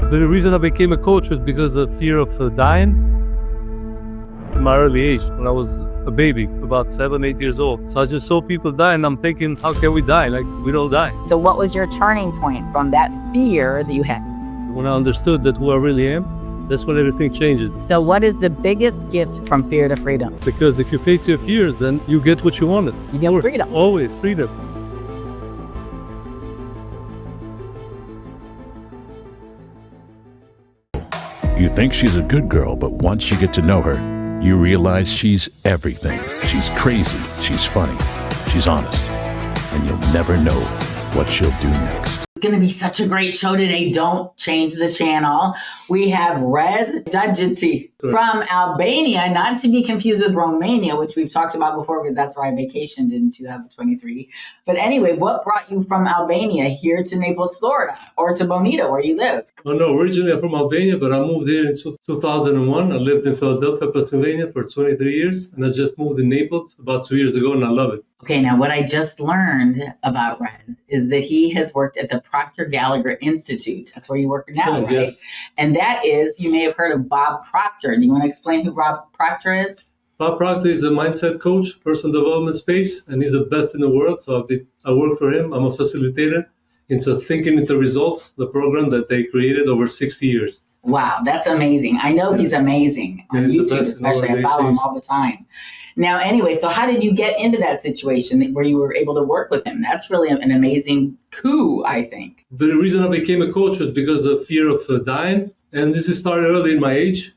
The reason I became a coach was because of fear of dying. In my early age, when I was a baby, about 7, 8 years old. So I just saw people die and I'm thinking, how can we die? Like, we don't die. So what was your turning point from that fear that you had? When I understood that who I really am, that's when everything changes. So what is the biggest gift from fear to freedom? Because if you face your fears, then you get what you wanted. You get freedom. Always freedom. You think she's a good girl, but once you get to know her, you realize she's everything. She's crazy, she's funny, she's honest, and you'll never know what she'll do next. It's going to be such a great show today. Don't change the channel. We have Rez Dajt from Albania, not to be confused with Romania, which we've talked about before because that's where I vacationed in 2023. But anyway, what brought you from Albania here to Naples, Florida, or to Bonita, where you live? Oh, no, originally I'm from Albania, but I moved here in 2001. I lived in Philadelphia, Pennsylvania for 23 years, and I just moved to Naples about 2 years ago, and I love it. Okay, now what I just learned about Rez is that he has worked at the Proctor Gallagher Institute. That's where you work now, right? Yes. And that is, you may have heard of Bob Proctor. Do you want to explain who Bob Proctor is? Bob Proctor is a mindset coach, personal development space, and he's the best in the world. So I work for him. I'm a facilitator into Thinking into Results, the program that they created over 60 years. Wow, that's amazing. I know he's amazing on YouTube, especially. I follow him all the time. Now, anyway, so how did you get into that situation where you were able to work with him? That's really an amazing coup, I think. The reason I became a coach was because of fear of dying. And this started early in my age.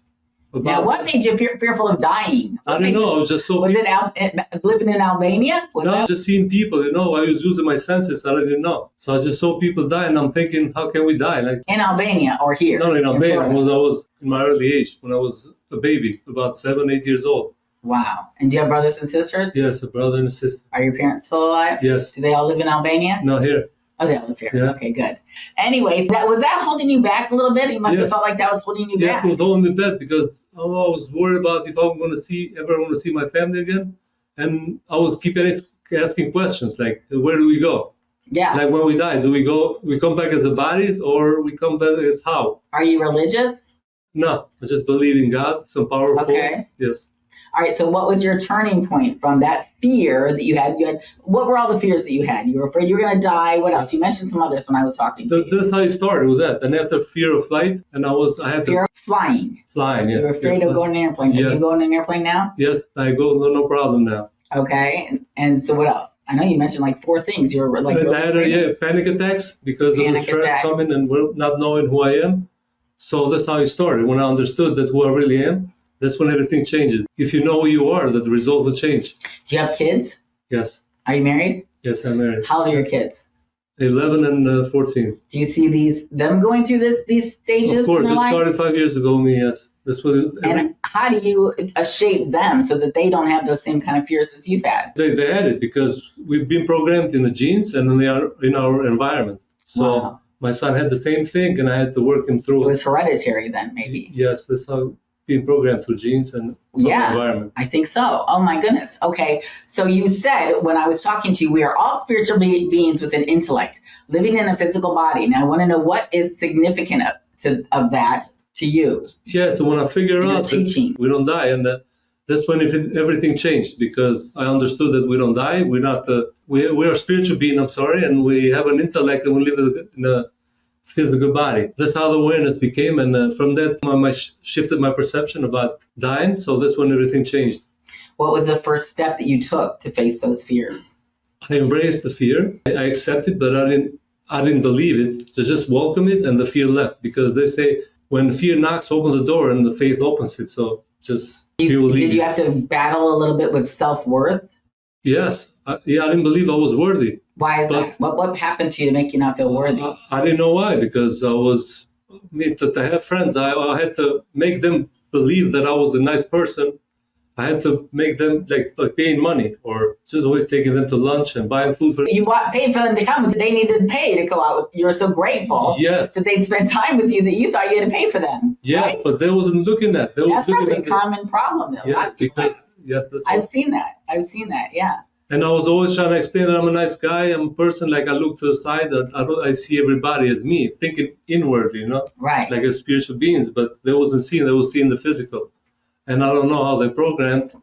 Now, what made you fearful of dying? I don't know. I was just so... Was it living in Albania? Just seeing people, I was using my senses. I didn't know. So I just saw people die, and I'm thinking, how can we die? Like, in Albania or here? No, in Albania. I was in my early age when I was a baby, about 7, 8 years old. Wow. And do you have brothers and sisters? Yes, a brother and a sister. Are your parents still alive? Yes. Do they all live in Albania? No, here. Oh, they all live here. Yeah. Okay, good. Anyways, was that holding you back a little bit? You must have felt like that was holding you back. Yeah, it was holding me back because I was worried about if I'm going to ever want to see my family again. And I was keep asking questions like, where do we go? Yeah. Like when we die, we come back as the bodies or we come back as how? Are you religious? No, I just believe in God, some powerful. Okay. Yes. All right, so what was your turning point from that fear that you had? What were all the fears that you had? You were afraid you were going to die. What else? You mentioned some others when I was talking to you. That's how it started with that. And after fear of flight, and I had fear of flying. Flying, yes. You were afraid of going in an airplane. Yes. Can you go in an airplane now? Yes, I go, no problem now. Okay, and so what else? I know you mentioned like 4 things. You were like... I had panic attacks because of the stress coming and not knowing who I am. So that's how it started. When I understood that who I really am, that's when everything changes. If you know who you are, that the result will change. Do you have kids? Yes. Are you married? Yes, I'm married. How old are your kids? 11 and 14. Do you see them going through these stages? Of course, in their life? It started 5 years ago, yes. That's what and how do you shape them so that they don't have those same kind of fears as you've had? They had it because we've been programmed in the genes and in our environment. So my son had the same thing and I had to work him through it. It was hereditary then, maybe. Yes, that's how being programmed through genes and environment. I think so. Oh my goodness. Okay. So you said when I was talking to you, we are all spiritual beings with an intellect living in a physical body. Now I want to know what is significant of that to you. Yeah. So when I figure out that we don't die, and that's when everything changed because I understood that we don't die. We're not. We are spiritual being. I'm sorry, and we have an intellect and we live in a physical body. That's how the awareness became, and from that, I shifted my perception about dying. So that's when everything changed. What was the first step that you took to face those fears? I embraced the fear. I accepted, but I didn't believe it. So just welcome it, and the fear left because they say when fear knocks, open the door, and the faith opens it. So just did you have to battle a little bit with self-worth? Yes. I didn't believe I was worthy. Why is that? What happened to you to make you not feel worthy? I didn't know why, because to have friends, I had to make them believe that I was a nice person. I had to make them like paying money or just always taking them to lunch and buying food for them. You paid for them to come, but they needed to pay to go out. You were so grateful that they'd spend time with you that you thought you had to pay for them. Yes, right? But they wasn't looking at that. That's probably a common problem though. Yes, because I've seen that. Yeah. And I was always trying to explain that I'm a nice guy. I'm a person, like I look to the side, I see everybody as me, thinking inwardly, Right. like as spiritual beings, but they wasn't seeing, they was seeing the physical. And I don't know how they programmed.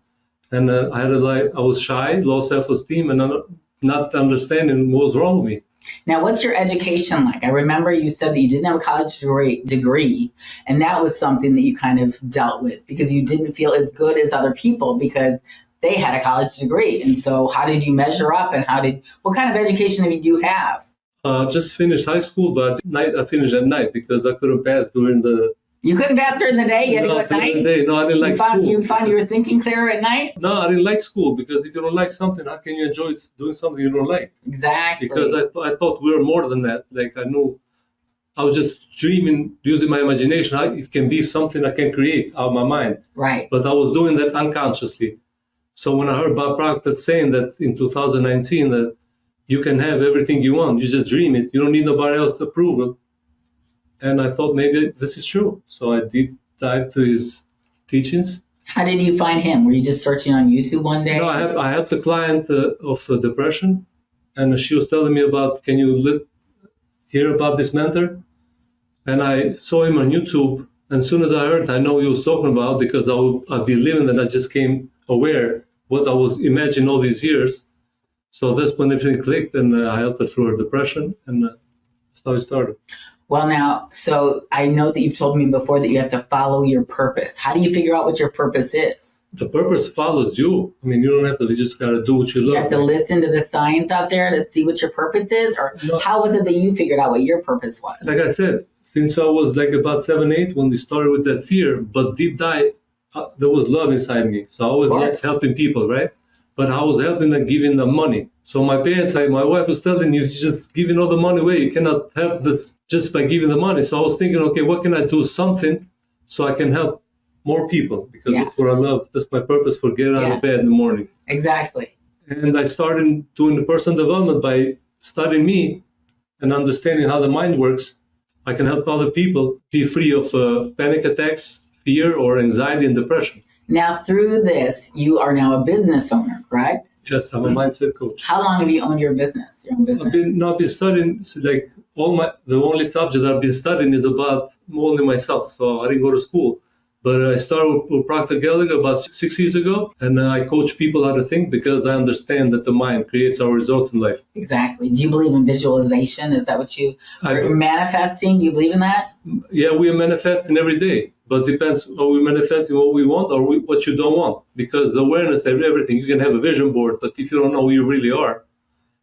And I was shy, low self-esteem, and not understanding what was wrong with me. Now, what's your education like? I remember you said that you didn't have a college degree, and that was something that you kind of dealt with because you didn't feel as good as other people because they had a college degree. And so how did you measure up, and what kind of education did you have? Just finished high school, but I finished at night because I couldn't pass during the... You couldn't pass during the day? You had to go at night? During the day. No, I didn't like school. You found you were thinking clearer at night? No, I didn't like school because if you don't like something, how can you enjoy doing something you don't like? Exactly. Because I thought we were more than that. Like I knew, I was just dreaming, using my imagination. It can be something I can create out of my mind. Right. But I was doing that unconsciously. So when I heard Bob Proctor saying that in 2019 that you can have everything you want, you just dream it. You don't need nobody else's approval. And I thought maybe this is true. So I deep dived to his teachings. How did you find him? Were you just searching on YouTube one day? No, I had the client of depression, and she was telling me about, can you hear about this mentor? And I saw him on YouTube. And as soon as I heard, I know what he was talking about because I'd be living that I just came aware what I was imagining all these years. So that's when everything clicked, and I helped her through her depression, and that's how it started. Well, now, so I know that you've told me before that you have to follow your purpose. How do you figure out what your purpose is? The purpose follows you. I mean, you don't have to, you just got to do what you love. You have to listen to the science out there to see what your purpose is? Or how was it that you figured out what your purpose was? Like I said, since I was like about 7, 8, when we started with that fear, but deep dive, there was love inside me. So I was like helping people, right? But I was helping them, giving them money. So my parents, my wife was telling you, just giving all the money away. You cannot help this just by giving the money. So I was thinking, okay, what can I do something so I can help more people? Because that's what I love. That's my purpose for getting out of bed in the morning. Exactly. And I started doing the personal development by studying me and understanding how the mind works. I can help other people be free of panic attacks, fear, or anxiety and depression. Now, through this, you are now a business owner, correct? Yes, I'm a mindset coach. How long have you owned your own business? I've been studying, like the only subject I've been studying is about only myself. So I didn't go to school. But I started with Proctor about 6 years ago, and I coach people how to think because I understand that the mind creates our results in life. Exactly. Do you believe in visualization? Is that what you are manifesting? Do you believe in that? Yeah, we are manifesting every day, but depends are we manifesting what we want or what you don't want. Because the awareness of everything, you can have a vision board, but if you don't know who you really are,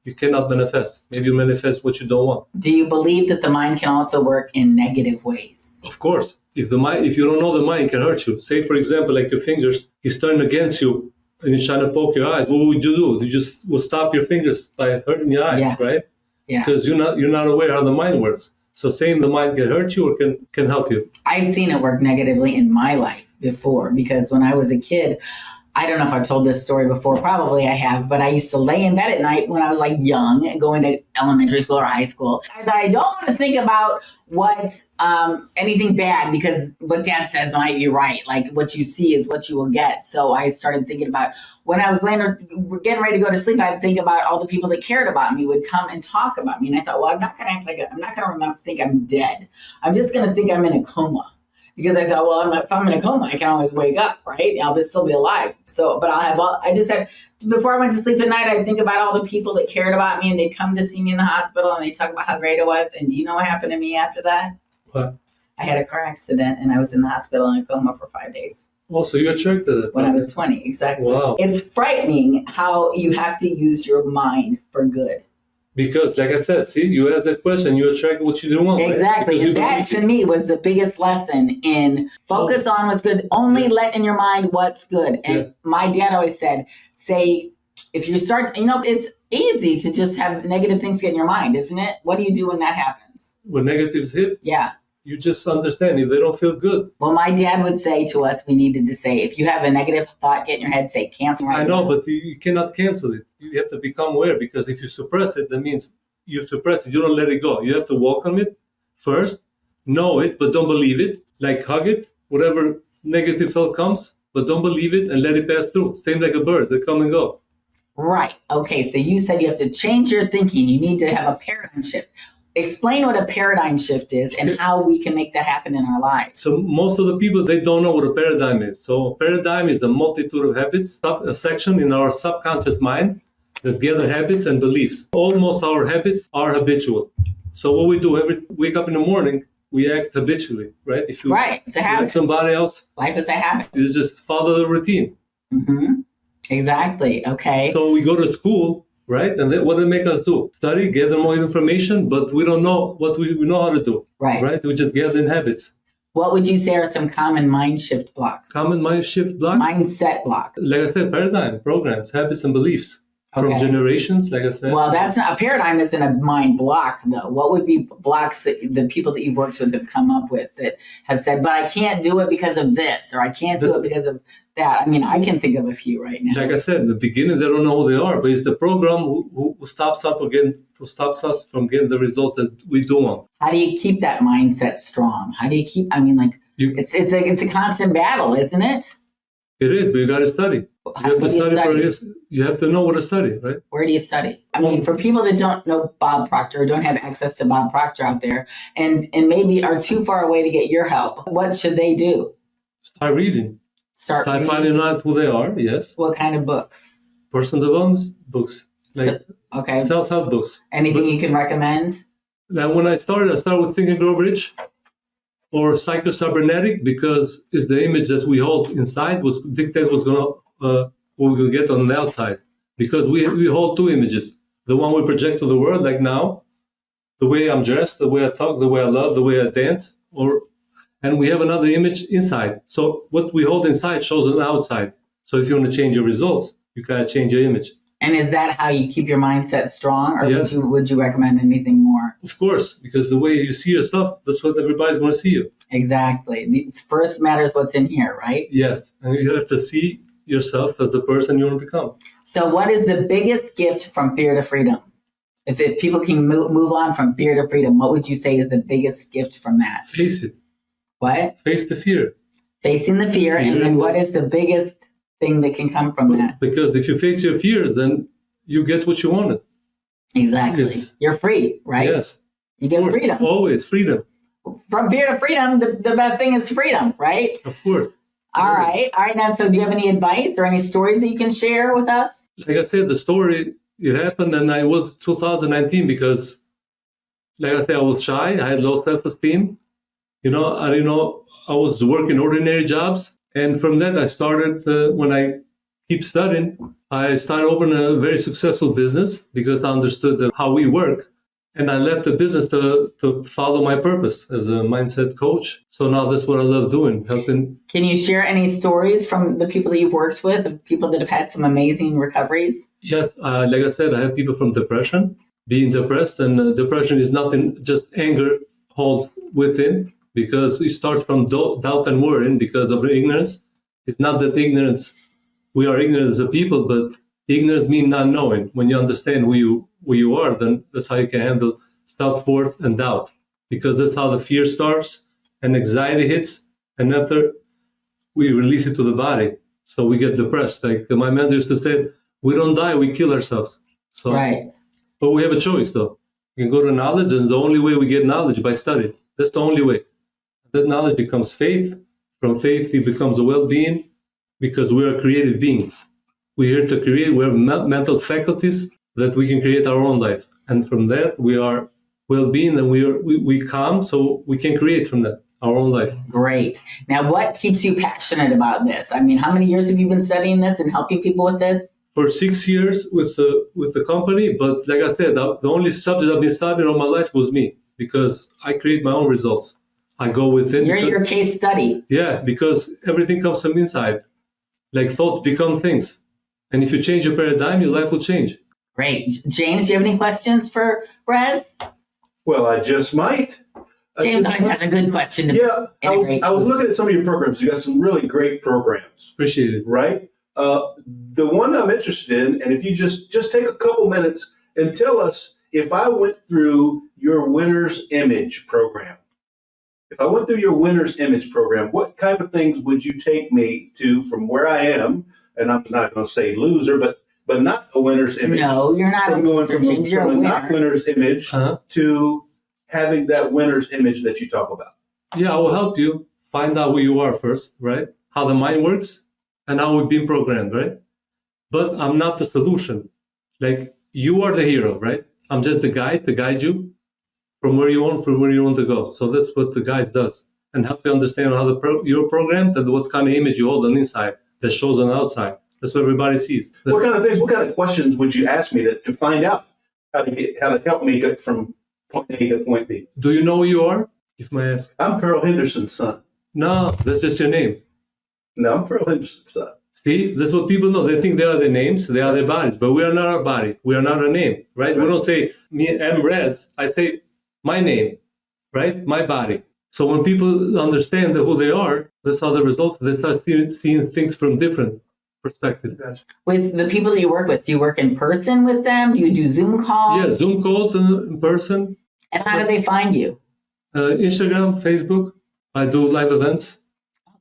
you cannot manifest. Maybe you manifest what you don't want. Do you believe that the mind can also work in negative ways? Of course. If you don't know the mind, it can hurt you. Say, for example, like your fingers is turned against you and you're trying to poke your eyes. What would you do? You just will stop your fingers by hurting your eyes, right? Yeah. Because you're not aware how the mind works. So saying the mind can hurt you or can help you. I've seen it work negatively in my life before because when I was a kid, I don't know if I've told this story before. Probably I have, but I used to lay in bed at night when I was like young and going to elementary school or high school. I thought I don't want to think about what's anything bad because what Dad says might be right. Like what you see is what you will get. So I started thinking about when I was getting ready to go to sleep, I'd think about all the people that cared about me would come and talk about me. And I thought, well, I'm not going to think I'm dead. I'm just going to think I'm in a coma. Because I thought, well, if I'm in a coma, I can always wake up, right? I'll still be alive. So, but before I went to sleep at night, I'd think about all the people that cared about me and they'd come to see me in the hospital and they'd talk about how great it was. And do you know what happened to me after that? What? I had a car accident and I was in the hospital in a coma for 5 days. Oh, so you attracted it. When I was 20, exactly. Wow. It's frightening how you have to use your mind for good. Because, like I said, see, you ask that question, you attract what you don't want. Exactly. Right? And that, to me, was the biggest lesson in focus on what's good. Only let in your mind what's good. And my dad always said, if you start, it's easy to just have negative things get in your mind, isn't it? What do you do when that happens? When negatives hit? Yeah. You just understand if they don't feel good. Well, my dad would say to us, we needed to say, if you have a negative thought get in your head, say cancel right now. I know, but you cannot cancel it. You have to become aware because if you suppress it, that means you suppress it. You don't let it go. You have to welcome it first, know it, but don't believe it. Like hug it, whatever negative thought comes, but don't believe it and let it pass through. Same like a bird, they come and go. Right. Okay. So you said you have to change your thinking. You need to have a paradigm shift. Explain what a paradigm shift is and how we can make that happen in our lives. So most of the people, they don't know what a paradigm is. So a paradigm is the multitude of habits, a section in our subconscious mind that gather habits and beliefs. Almost our habits are habitual. So what we do every wake up in the morning, we act habitually, right? If you It's a habit. like somebody else, Life is a habit. you just follow the routine. Mm-hmm. Exactly. Okay. So we go to school, right? And then what do they make us do? Study, gather more information, but we don't know what we know how to do, right? We just gather in habits. What would you say are some common mind shift blocks? Common mind shift blocks? Mindset blocks. Like I said, paradigm, programs, habits, and beliefs. From generations, like I said. Well, that's not a paradigm. Isn't a mind block, though. What would be blocks that the people that you've worked with have come up with that have said, "But I can't do it because of this," or "I can't do it because of that"? I mean, I can think of a few right now. Like I said, in the beginning, they don't know who they are, but it's the program who stops us from getting the results that we do want. How do you keep that mindset strong? How do you keep? I mean, like it's a constant battle, isn't it? It is, but you got to study. You have to study. You have to know what to study, right? Where do you study? I mean, for people that don't know Bob Proctor, or don't have access to Bob Proctor out there, and maybe are too far away to get your help, what should they do? Start reading. Start finding out who they are, yes. What kind of books? Personal development books. Self-help books. Anything you can recommend? Now, when I started with Think and Grow Rich, or psycho-cybernetic, because it's the image that we hold inside was dictate what we're gonna get on the outside. Because we hold two images: the one we project to the world, like now, the way I'm dressed, the way I talk, the way I love, the way I dance, and we have another image inside. So what we hold inside shows on the outside. So if you want to change your results, you gotta change your image. And is that how you keep your mindset strong, or yes. would you recommend anything more? Of course, because the way you see your stuff, that's what everybody's going to see you. Exactly. First matters what's in here, right? Yes, and you have to see yourself as the person you want to become. So what is the biggest gift from fear to freedom? If people can move on from fear to freedom, what would you say is the biggest gift from that? Face it. What? Face the fear. Facing the fear, and then what is the biggest thing that can come from that? Because if you face your fears, then you get what you wanted. Exactly. Yes. You're free, right? Yes. You get freedom. Always freedom. From fear to freedom, the best thing is freedom, right? Of course. All right. Now, so do you have any advice or any stories that you can share with us? Like I said, the story, it happened, and I was 2019 because, like I said, I was shy. I had low self-esteem. I was working ordinary jobs. And from that, I started, when I keep studying, I started opening a very successful business because I understood how we work. And I left the business to follow my purpose as a mindset coach. So now that's what I love doing, helping. Can you share any stories from the people that you've worked with, of people that have had some amazing recoveries? Yes. Like I said, I have people from depression, being depressed. And depression is nothing, just anger hold within. Because it starts from doubt and worrying because of ignorance. It's not that we are ignorant as a people, but ignorance means not knowing. When you understand who you are, then that's how you can handle self-worth and doubt. Because that's how the fear starts and anxiety hits. And after, we release it to the body. So we get depressed. Like my mentor used to say, we don't die, we kill ourselves. So, right. But we have a choice, though. We can go to knowledge, and the only way we get knowledge by study. That's the only way. That knowledge becomes faith. From faith, it becomes a well-being, because we are creative beings. We're here to create. We have mental faculties that we can create our own life. And from that, we are well-being, and we calm, so we can create from that our own life. Great. Now, what keeps you passionate about this? I mean, how many years have you been studying this and helping people with this? For 6 years with the company. But like I said, the only subject I've been studying all my life was me, because I create my own results. I go within. You're your case study. Yeah, because everything comes from inside. Like thought become things. And if you change your paradigm, your life will change. Great. James, do you have any questions for Rez? Well, I just might. James always has a good question to integrate. I was looking at some of your programs. You got some really great programs. Appreciate it. Right? The one I'm interested in, and if you just take a couple minutes and tell us, if I went through your Winner's Image program, what kind of things would you take me to from where I am? And I'm not going to say loser, but but not a winner's image. No, you're not From a going loser, James. You're a from a winner. not winner's image to having that winner's image that you talk about. Yeah, I will help you find out who you are first, right? How the mind works and how we've been programmed, right? But I'm not the solution. Like, you are the hero, right? I'm just the guide to guide you from where you want to go. So that's what the guide does, and help you understand how you're programmed and what kind of image you hold on inside that shows on the outside. That's what everybody sees. What kind of questions would you ask me to find out how to help me get from point A to point B? Do you know who you are? If I ask. I'm Pearl Henderson's son. No, that's just your name. No, I'm Pearl Henderson's son. See, that's what people know. They think they are their names, they are their bodies, but we are not our body. We are not a name, right? We don't say, I'm Rez. I say, my name, right? My body. So when people understand who they are, that's how the results, they start seeing things from different perspectives. Gotcha. With the people that you work with, do you work in person with them? Do you do Zoom calls? Yeah, Zoom calls in person. And how do they find you? Instagram, Facebook. I do live events.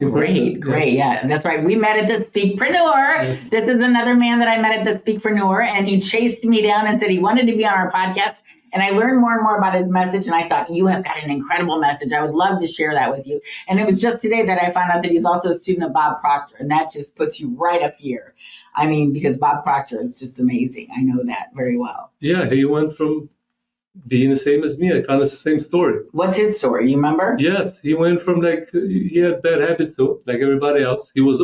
Great. Yeah, that's right. We met at the Speakpreneur. Yes. This is another man that I met at the Speakpreneur, and he chased me down and said he wanted to be on our podcast. And I learned more and more about his message, and I thought, you have got an incredible message. I would love to share that with you. And it was just today that I found out that he's also a student of Bob Proctor, and that just puts you right up here. I mean, because Bob Proctor is just amazing. I know that very well. Yeah, he went from being the same as me. I kind of the same story. What's his story? You remember? Yes, he went from he had bad habits too, like everybody else. He was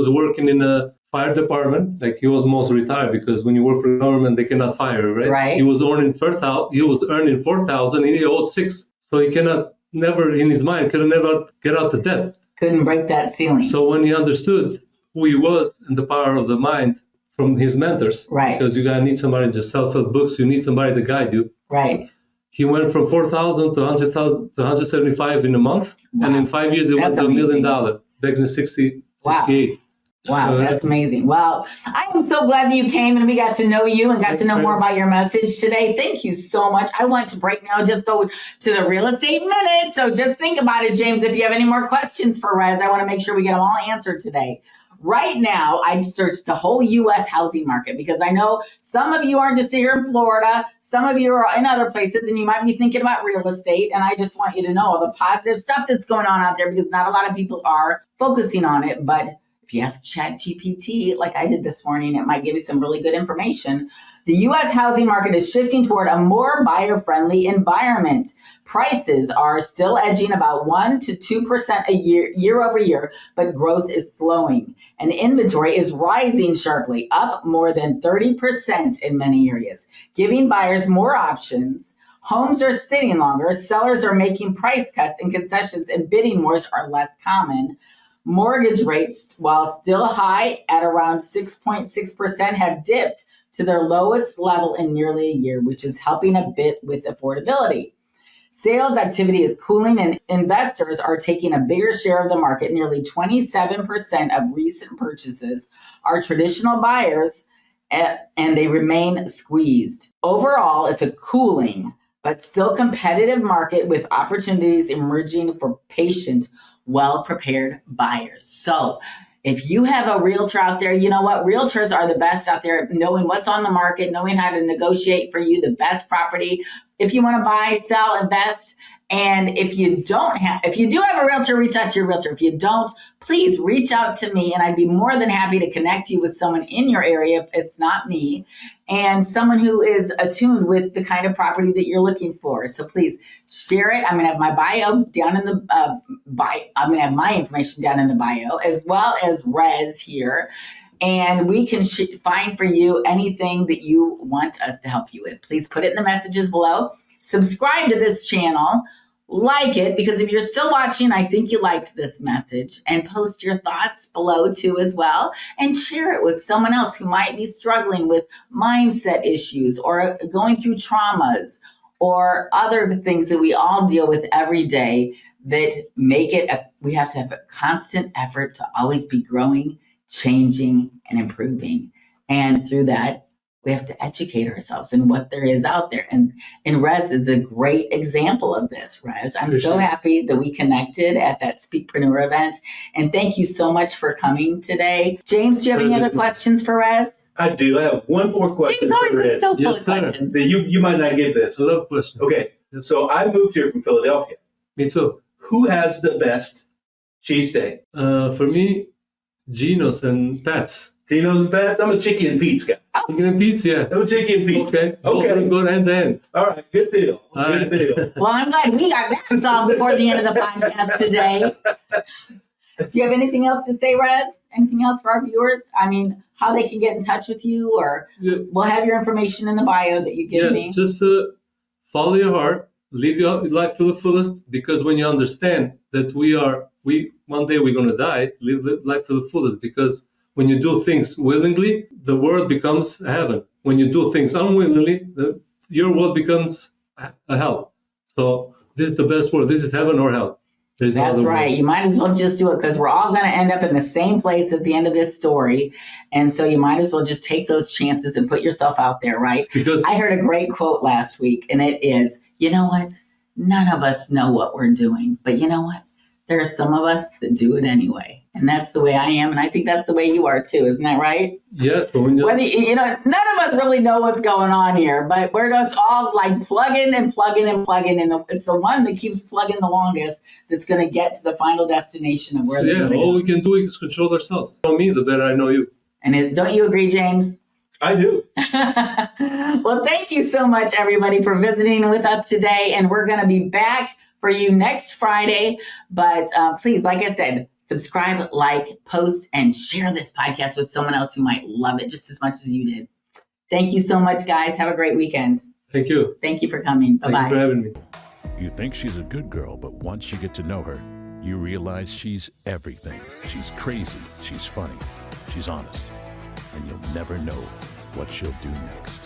working in a fire department, like he was almost retired, because when you work for the government, they cannot fire you, right? Right. He was earning 4,000 and he owed 6. So he never in his mind, could never get out of debt. Couldn't break that ceiling. So when he understood who he was and the power of the mind from his mentors, right? Because you gotta need somebody to self-help books, you need somebody to guide you. Right. He went from 4,000 to 100,000 to 175 in a month, wow. And in 5 years he went to $1 million back in 68. Wow, So that's amazing. Well, I am so glad that you came and we got to know you and got to know more about your message today. Thank you so much. I want to right now just go to the real estate minute. So just think about it, James. If you have any more questions for Rez, I want to make sure we get them all answered today. Right now, I've searched the whole U.S. housing market because I know some of you aren't just here in Florida. Some of you are in other places and you might be thinking about real estate. And I just want you to know the positive stuff that's going on out there because not a lot of people are focusing on it. But if you ask ChatGPT, like I did this morning, it might give you some really good information. The U.S. housing market is shifting toward a more buyer-friendly environment. Prices are still edging about 1 to 2% a year over year, but growth is slowing. And inventory is rising sharply, up more than 30% in many areas, giving buyers more options. Homes are sitting longer, sellers are making price cuts and concessions, and bidding wars are less common. Mortgage rates, while still high at around 6.6%, have dipped to their lowest level in nearly a year, which is helping a bit with affordability. Sales activity is cooling and investors are taking a bigger share of the market. Nearly 27% of recent purchases are traditional buyers, and they remain squeezed. Overall, it's a cooling, but still competitive market with opportunities emerging for patient, well-prepared buyers. So if you have a realtor out there, you know what? Realtors are the best out there, knowing what's on the market, knowing how to negotiate for you the best property. If you want to buy, sell, invest. And if you do have a realtor, reach out to your realtor. If you don't, please reach out to me and I'd be more than happy to connect you with someone in your area if it's not me, and someone who is attuned with the kind of property that you're looking for. So please share it. I'm going to have my bio down in the I'm going to have my information down in the bio, as well as Rez here. And we can find for you anything that you want us to help you with. Please put it in the messages below. Subscribe to this channel, like it, because if you're still watching, I think you liked this message, and post your thoughts below too as well, and share it with someone else who might be struggling with mindset issues or going through traumas or other things that we all deal with every day that make it, we have to have a constant effort to always be growing, changing, and improving. And through that, we have to educate ourselves in what there is out there. And Rez is a great example of this, Rez. I'm so happy that we connected at that Speakpreneur event. And thank you so much for coming today. James, do you have any other questions for Rez? I do. I have one more question. James always is so full of questions. You might not get this. I love questions. Okay. So I moved here from Philadelphia. Me too. Who has the best cheesesteak? For me, Geno's and Pat's. Geno's and Pat's? I'm a chicken and Pete's guy. Chicken and Pete's, yeah. I'm a chicken and Pete's. Okay. Okay. Go hand to hand. All right. Good deal. All Good deal. Well, I'm glad we got that solved before the end of the podcast today. Do you have anything else to say, Rez? Anything else for our viewers? I mean, how they can get in touch with you, or we'll have your information in the bio that you give me. Just follow your heart, live your life to the fullest, because when you understand that one day we're going to die, live life to the fullest, because when you do things willingly, the world becomes a heaven. When you do things unwillingly, your world becomes a hell. So this is the best world. This is heaven or hell. That's right. You might as well just do it, because we're all going to end up in the same place at the end of this story. And so you might as well just take those chances and put yourself out there, right? Because I heard a great quote last week, and it is, you know what? None of us know what we're doing, but you know what? There are some of us that do it anyway. And that's the way I am. And I think that's the way you are too. Isn't that right? Yes. But when none of us really know what's going on here, but we're just all like plugging and plugging and plugging. And it's the one that keeps plugging the longest that's going to get to the final destination of where they're going to go. All we can do is control ourselves. The more me, the better I know you. And don't you agree, James? I do. Well, thank you so much, everybody, for visiting with us today. And we're going to be back for you next Friday. But please, like I said, subscribe, like, post, and share this podcast with someone else who might love it just as much as you did. Thank you so much, guys. Have a great weekend. Thank you. Thank you for coming. Bye-bye. Thank you for having me. You think she's a good girl, but once you get to know her, you realize she's everything. She's crazy. She's funny. She's honest. And you'll never know what she'll do next.